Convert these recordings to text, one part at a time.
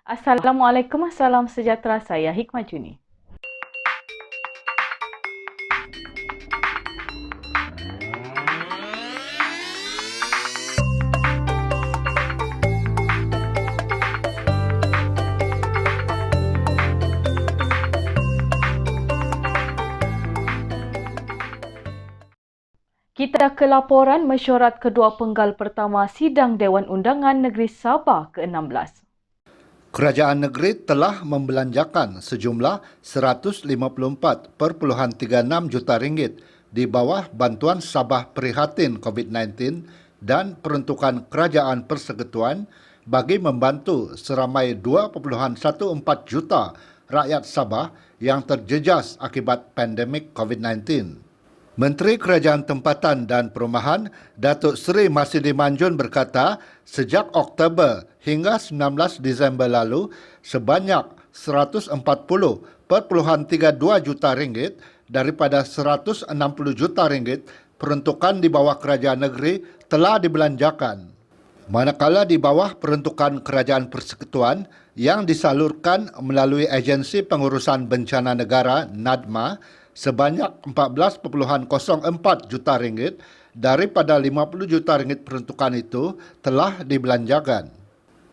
Assalamualaikum, salam sejahtera, saya Hikmah Juni. Kita ke laporan mesyuarat kedua penggal pertama Sidang Dewan Undangan Negeri Sabah ke-16. Kerajaan negeri telah membelanjakan sejumlah 154.36 juta ringgit di bawah bantuan Sabah Prihatin COVID-19 dan peruntukan Kerajaan Persekutuan bagi membantu seramai 2.14 juta rakyat Sabah yang terjejas akibat pandemik COVID-19. Menteri Kerajaan Tempatan dan Perumahan, Datuk Seri Masidi Manjun berkata, sejak Oktober hingga 19 Disember lalu, sebanyak 140.32 juta ringgit daripada 160 juta ringgit peruntukan di bawah kerajaan negeri telah dibelanjakan. Manakala di bawah peruntukan Kerajaan Persekutuan yang disalurkan melalui Agensi Pengurusan Bencana Negara (NADMA) sebanyak 14.04 juta ringgit daripada 50 juta ringgit peruntukan itu telah dibelanjakan.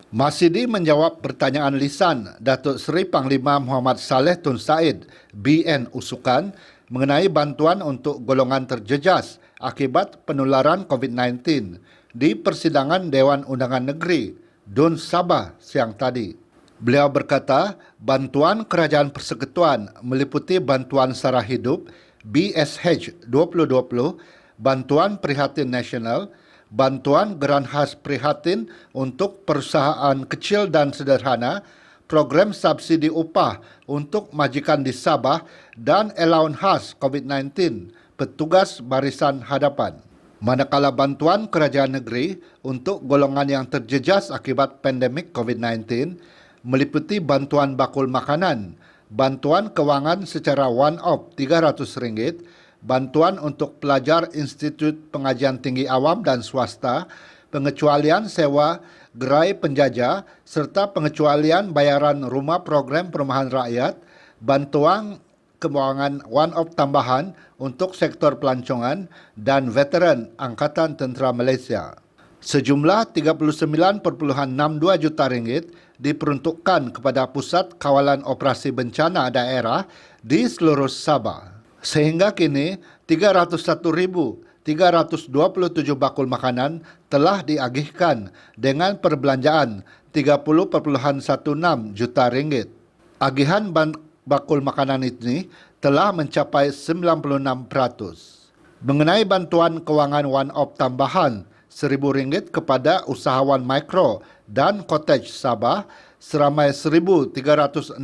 Masidi menjawab pertanyaan lisan Datuk Seri Panglima Muhammad Saleh Tun Said BN Usukan mengenai bantuan untuk golongan terjejas akibat penularan COVID-19 di persidangan Dewan Undangan Negeri DUN Sabah siang tadi. Beliau berkata, bantuan Kerajaan Persekutuan meliputi bantuan sara hidup BSH 2020, bantuan Prihatin Nasional, bantuan Geran Khas Prihatin untuk perusahaan kecil dan sederhana, program subsidi upah untuk majikan di Sabah dan allowance khas COVID-19 petugas barisan hadapan. Manakala bantuan kerajaan negeri untuk golongan yang terjejas akibat pandemik COVID-19 meliputi bantuan bakul makanan, bantuan kewangan secara one-off RM300, bantuan untuk pelajar Institut Pengajian Tinggi Awam dan Swasta, pengecualian sewa gerai penjajah serta pengecualian bayaran rumah program perumahan rakyat, bantuan kewangan one-off tambahan untuk sektor pelancongan dan veteran Angkatan Tentera Malaysia. Sejumlah 39.62 juta ringgit diperuntukkan kepada Pusat Kawalan Operasi Bencana Daerah di seluruh Sabah. Sehingga kini 301,327 bakul makanan telah diagihkan dengan perbelanjaan 30.16 juta ringgit. Agihan bakul makanan ini telah mencapai 96%. Mengenai bantuan kewangan one-off tambahan RM1,000 kepada usahawan mikro dan cottage Sabah seramai 1,369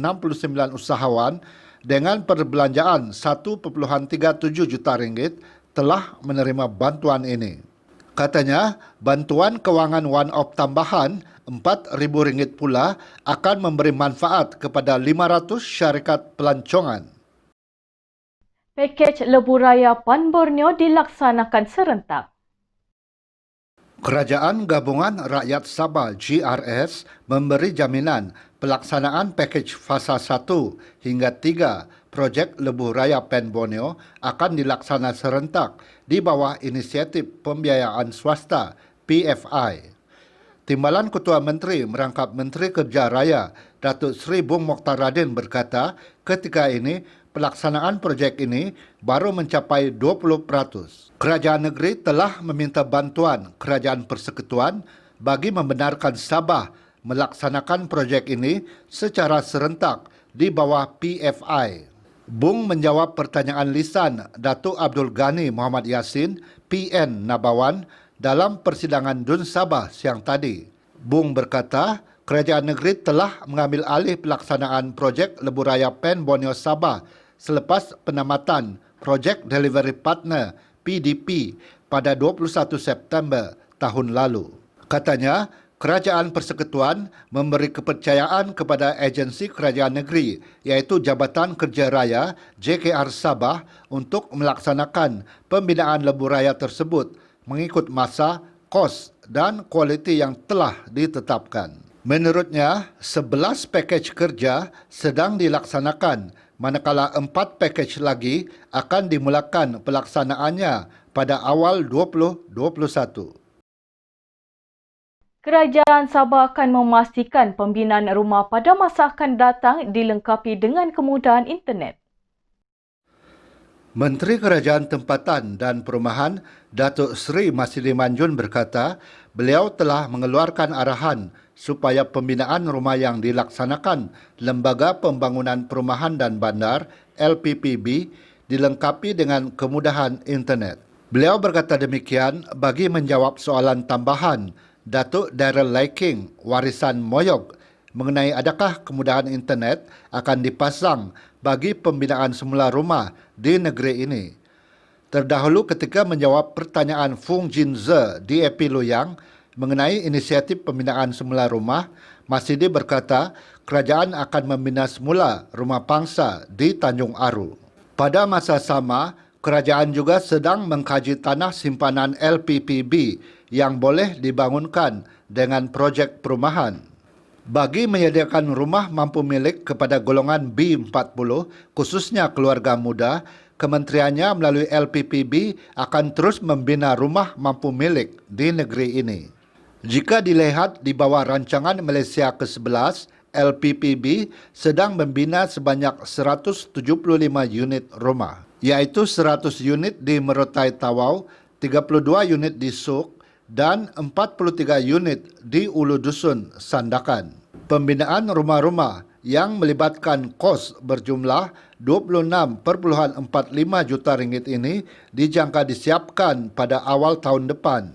usahawan dengan perbelanjaan 1.37 juta ringgit telah menerima bantuan ini. Katanya, bantuan kewangan one-off tambahan RM4,000 pula akan memberi manfaat kepada 500 syarikat pelancongan. Pakej Lebuh Raya PAN Borneo dilaksanakan serentak. Kerajaan Gabungan Rakyat Sabah GRS memberi jaminan pelaksanaan pakej fasa 1 hingga 3 projek Lebuh Raya PAN Borneo akan dilaksana serentak di bawah inisiatif pembiayaan swasta PFI. Timbalan Ketua Menteri merangkap Menteri Kerja Raya Datuk Seri Bung Mokhtar Radin berkata ketika ini pelaksanaan projek ini baru mencapai 20%. Kerajaan negeri telah meminta bantuan Kerajaan Persekutuan bagi membenarkan Sabah melaksanakan projek ini secara serentak di bawah PFI. Bung menjawab pertanyaan lisan Datuk Abdul Ghani Muhammad Yassin, PN Nabawan, dalam persidangan DUN Sabah siang tadi. Bung berkata, kerajaan negeri telah mengambil alih pelaksanaan projek Lebuh Raya PAN Borneo Sabah selepas penamatan projek Delivery Partner PDP pada 21 September tahun lalu. Katanya, Kerajaan Persekutuan memberi kepercayaan kepada agensi kerajaan negeri iaitu Jabatan Kerja Raya JKR Sabah untuk melaksanakan pembinaan lebuh raya tersebut mengikut masa, kos dan kualiti yang telah ditetapkan. Menurutnya, 11 pakej kerja sedang dilaksanakan, manakala 4 pakej lagi akan dimulakan pelaksanaannya pada awal 2021. Kerajaan Sabah akan memastikan pembinaan rumah pada masa akan datang dilengkapi dengan kemudahan internet. Menteri Kerajaan Tempatan dan Perumahan Datuk Seri Masidi Manjun berkata, beliau telah mengeluarkan arahan supaya pembinaan rumah yang dilaksanakan Lembaga Pembangunan Perumahan dan Bandar LPPB dilengkapi dengan kemudahan internet. Beliau berkata demikian bagi menjawab soalan tambahan Datuk Daryl Laiking, Warisan Moyog, mengenai adakah kemudahan internet akan dipasang bagi pembinaan semula rumah di negeri ini. Terdahulu ketika menjawab pertanyaan Fung Jinze di AP Loyang mengenai inisiatif pembinaan semula rumah, Masidi berkata kerajaan akan membina semula rumah pangsa di Tanjung Aru. Pada masa sama, kerajaan juga sedang mengkaji tanah simpanan LPPB yang boleh dibangunkan dengan projek perumahan. Bagi menyediakan rumah mampu milik kepada golongan B40, khususnya keluarga muda, kementeriannya melalui LPPB akan terus membina rumah mampu milik di negeri ini. Jika dilihat di bawah rancangan Malaysia ke-11, LPPB sedang membina sebanyak 175 unit rumah, iaitu 100 unit di Merotai Tawau, 32 unit di Suk, dan 43 unit di Ulu Dusun Sandakan. Pembinaan rumah-rumah yang melibatkan kos berjumlah 26.45 juta ringgit ini dijangka disiapkan pada awal tahun depan.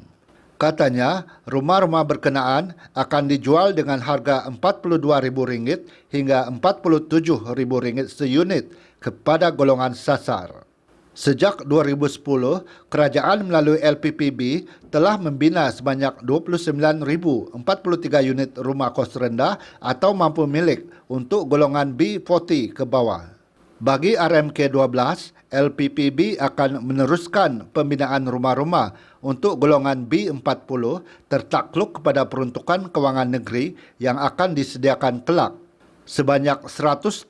Katanya, rumah-rumah berkenaan akan dijual dengan harga RM42,000 hingga RM47,000 seunit kepada golongan sasar. Sejak 2010, kerajaan melalui LPPB telah membina sebanyak 29,043 unit rumah kos rendah atau mampu milik untuk golongan B40 ke bawah. Bagi RMK12, LPPB akan meneruskan pembinaan rumah-rumah untuk golongan B40 tertakluk kepada peruntukan kewangan negeri yang akan disediakan kelak. Sebanyak 175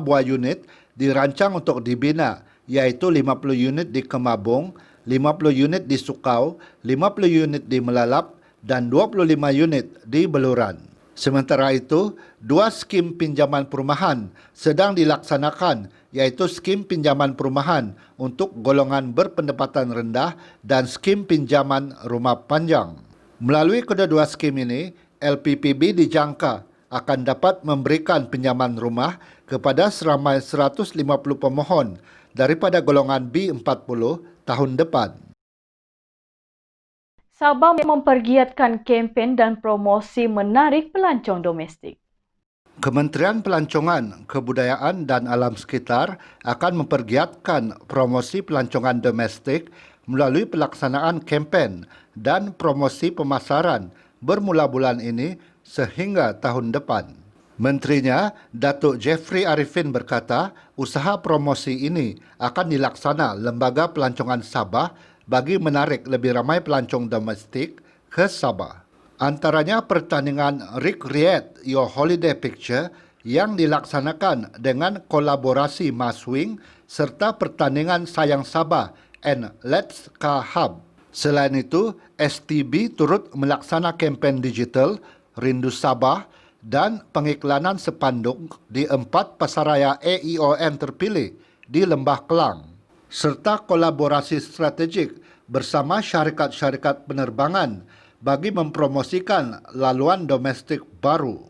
buah unit dirancang untuk dibina, iaitu 50 unit di Kemabung, 50 unit di Sukau, 50 unit di Melalap dan 25 unit di Beluran. Sementara itu, 2 skim pinjaman perumahan sedang dilaksanakan, iaitu skim pinjaman perumahan untuk golongan berpendapatan rendah dan skim pinjaman rumah panjang. Melalui kedua-dua skim ini, LPPB dijangka akan dapat memberikan pinjaman rumah kepada seramai 150 pemohon daripada golongan B40 tahun depan. Sabah mempergiatkan kempen dan promosi menarik pelancong domestik. Kementerian Pelancongan, Kebudayaan dan Alam Sekitar akan mempergiatkan promosi pelancongan domestik melalui pelaksanaan kempen dan promosi pemasaran bermula bulan ini sehingga tahun depan. Menterinya, Datuk Jeffrey Arifin berkata, usaha promosi ini akan dilaksana Lembaga Pelancongan Sabah bagi menarik lebih ramai pelancong domestik ke Sabah. Antaranya pertandingan Recreate Your Holiday Picture yang dilaksanakan dengan kolaborasi Maswing serta pertandingan Sayang Sabah and Let's Car Hub. Selain itu, STB turut melaksana kempen digital Rindu Sabah dan pengiklanan sepanduk di 4 pasaraya AEON terpilih di Lembah Kelang, serta kolaborasi strategik bersama syarikat-syarikat penerbangan bagi mempromosikan laluan domestik baru.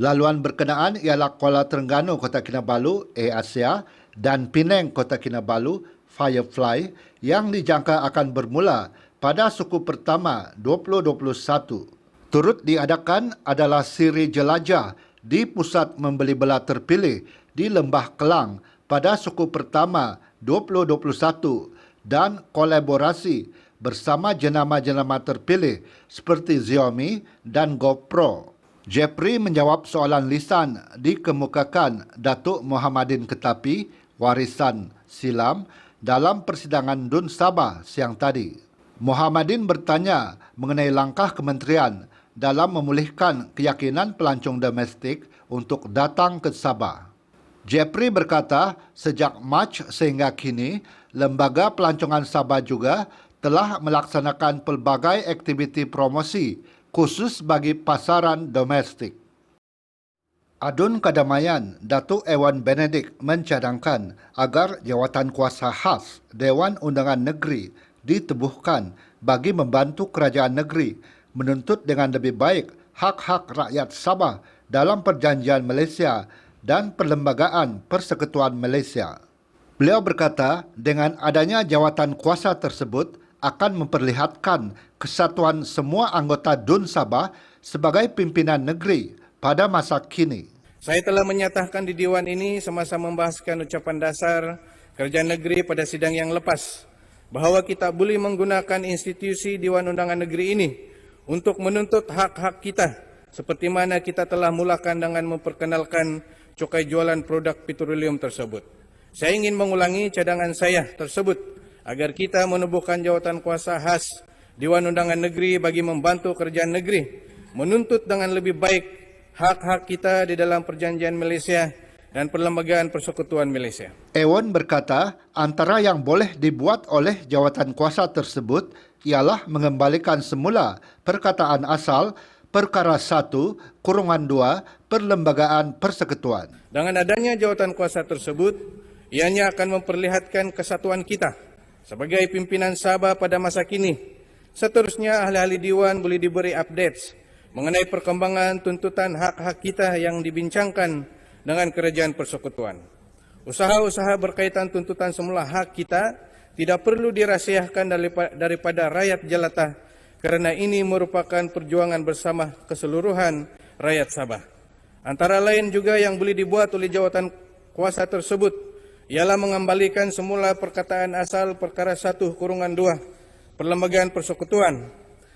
Laluan berkenaan ialah Kuala Terengganu Kota Kinabalu Air-Asia dan Penang Kota Kinabalu Firefly yang dijangka akan bermula pada suku pertama 2021. Turut diadakan adalah siri jelajah di pusat membeli belah terpilih di Lembah Kelang pada suku pertama 2021 dan kolaborasi bersama jenama-jenama terpilih seperti Xiaomi dan GoPro. Jeffrey menjawab soalan lisan dikemukakan Datuk Muhammadin Ketapi, Warisan Silam dalam persidangan Dun Sabah siang tadi. Muhammadin bertanya mengenai langkah kementerian dalam memulihkan keyakinan pelancong domestik untuk datang ke Sabah. Jeffrey berkata, sejak Mac sehingga kini, Lembaga Pelancongan Sabah juga telah melaksanakan pelbagai aktiviti promosi khusus bagi pasaran domestik. Adun Kedamaian, Datuk Ewan Benedict mencadangkan agar jawatan kuasa khas Dewan Undangan Negeri ditubuhkan bagi membantu kerajaan negeri menuntut dengan lebih baik hak-hak rakyat Sabah dalam Perjanjian Malaysia dan Perlembagaan Persekutuan Malaysia. Beliau berkata, dengan adanya jawatan kuasa tersebut akan memperlihatkan kesatuan semua anggota DUN Sabah sebagai pimpinan negeri pada masa kini. Saya telah menyatakan di Dewan ini semasa membahaskan ucapan dasar kerajaan negeri pada sidang yang lepas bahawa kita boleh menggunakan institusi Dewan Undangan Negeri ini untuk menuntut hak-hak kita seperti mana kita telah mulakan dengan memperkenalkan cukai jualan produk petroleum tersebut. Saya ingin mengulangi cadangan saya tersebut agar kita menubuhkan jawatan kuasa khas Dewan Undangan Negeri bagi membantu kerajaan negeri menuntut dengan lebih baik hak-hak kita di dalam Perjanjian Malaysia dan Perlembagaan Persekutuan Malaysia. Ewan berkata, antara yang boleh dibuat oleh jawatan kuasa tersebut ialah mengembalikan semula perkataan asal Perkara 1/2 Perlembagaan Persekutuan. Dengan adanya jawatan kuasa tersebut, ianya akan memperlihatkan kesatuan kita sebagai pimpinan Sabah pada masa kini. Seterusnya, ahli-ahli Dewan boleh diberi updates mengenai perkembangan tuntutan hak-hak kita yang dibincangkan dengan Kerajaan Persekutuan. Usaha-usaha berkaitan tuntutan semula hak kita tidak perlu dirahsiakan daripada rakyat jelata kerana ini merupakan perjuangan bersama keseluruhan rakyat Sabah. Antara lain juga yang boleh dibuat oleh jawatan kuasa tersebut ialah mengembalikan semula perkataan asal Perkara 1/2 Perlembagaan Persekutuan.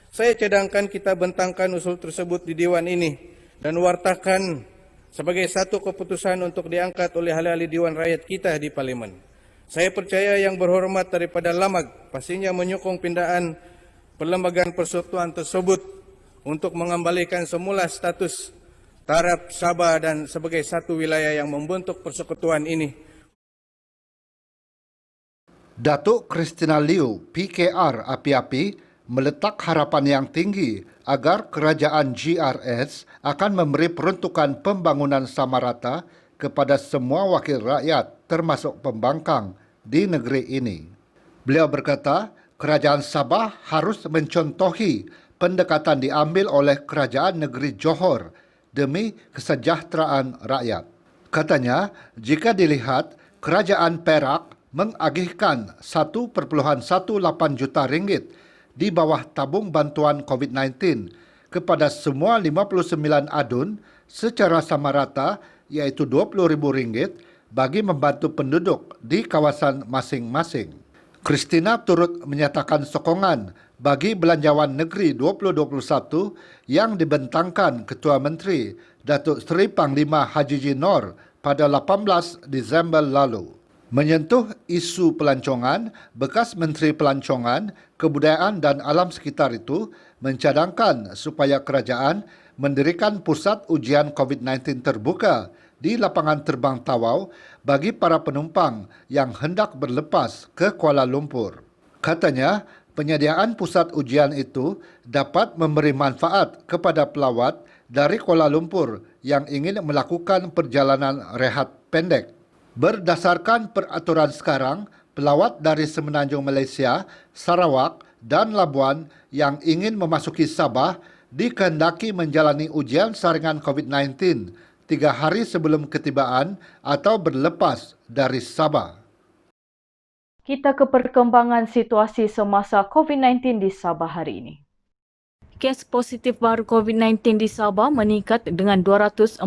Saya cadangkan kita bentangkan usul tersebut di Dewan ini dan wartakan sebagai satu keputusan untuk diangkat oleh ahli-ahli Dewan Rakyat kita di Parlimen. Saya percaya Yang Berhormat daripada Lamag pastinya menyokong pindahan Perlembagaan Persekutuan tersebut untuk mengembalikan semula status taraf Sabah dan sebagai satu wilayah yang membentuk persekutuan ini. Datuk Christina Liu, PKR Api-Api, meletak harapan yang tinggi agar kerajaan GRS akan memberi peruntukan pembangunan sama rata kepada semua wakil rakyat termasuk pembangkang di negeri ini. Beliau berkata, kerajaan Sabah harus mencontohi pendekatan diambil oleh kerajaan negeri Johor demi kesejahteraan rakyat. Katanya, jika dilihat, kerajaan Perak mengagihkan 1.18 juta ringgit di bawah tabung bantuan COVID-19 kepada semua 59 adun secara sama rata iaitu RM20,000 bagi membantu penduduk di kawasan masing-masing. Christina turut menyatakan sokongan bagi Belanjawan Negeri 2021 yang dibentangkan Ketua Menteri Datuk Seri Panglima Haji Nor pada 18 Disember lalu. Menyentuh isu pelancongan, bekas Menteri Pelancongan, Kebudayaan dan Alam Sekitar itu mencadangkan supaya kerajaan mendirikan pusat ujian COVID-19 terbuka di lapangan terbang Tawau bagi para penumpang yang hendak berlepas ke Kuala Lumpur. Katanya, penyediaan pusat ujian itu dapat memberi manfaat kepada pelawat dari Kuala Lumpur yang ingin melakukan perjalanan rehat pendek. Berdasarkan peraturan sekarang, pelawat dari Semenanjung Malaysia, Sarawak dan Labuan yang ingin memasuki Sabah dikehendaki menjalani ujian saringan COVID-19 3 hari sebelum ketibaan atau berlepas dari Sabah. Kita ke perkembangan situasi semasa COVID-19 di Sabah hari ini. Kes positif baru COVID-19 di Sabah meningkat dengan 247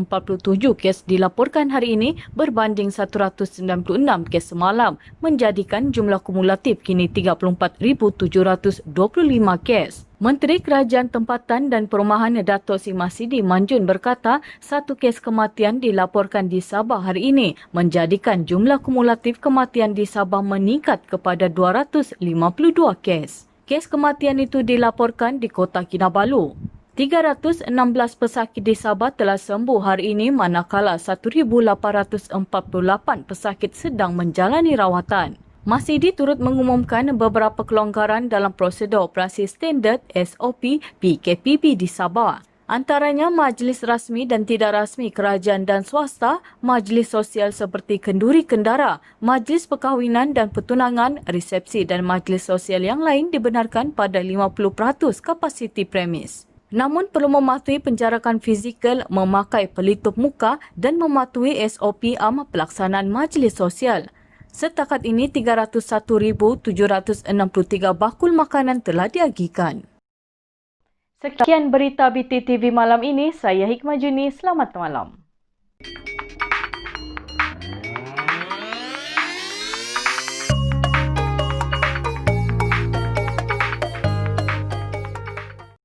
kes dilaporkan hari ini berbanding 196 kes semalam, menjadikan jumlah kumulatif kini 34,725 kes. Menteri Kerajaan Tempatan dan Perumahan Dato' Sri Masidi Manjun berkata, 1 kes kematian dilaporkan di Sabah hari ini, menjadikan jumlah kumulatif kematian di Sabah meningkat kepada 252 kes. Kes kematian itu dilaporkan di Kota Kinabalu. 316 pesakit di Sabah telah sembuh hari ini manakala 1,848 pesakit sedang menjalani rawatan. Masih diturut mengumumkan beberapa kelonggaran dalam prosedur operasi standard SOP PKPB di Sabah. Antaranya majlis rasmi dan tidak rasmi kerajaan dan swasta, majlis sosial seperti kenduri kendara, majlis perkahwinan dan pertunangan, resepsi dan majlis sosial yang lain dibenarkan pada 50% kapasiti premis. Namun perlu mematuhi penjarakan fizikal, memakai pelitup muka dan mematuhi SOP pelaksanaan majlis sosial. Setakat ini 301,763 bakul makanan telah diagihkan. Sekian berita BTTV malam ini, saya Hikmah Juni, selamat malam.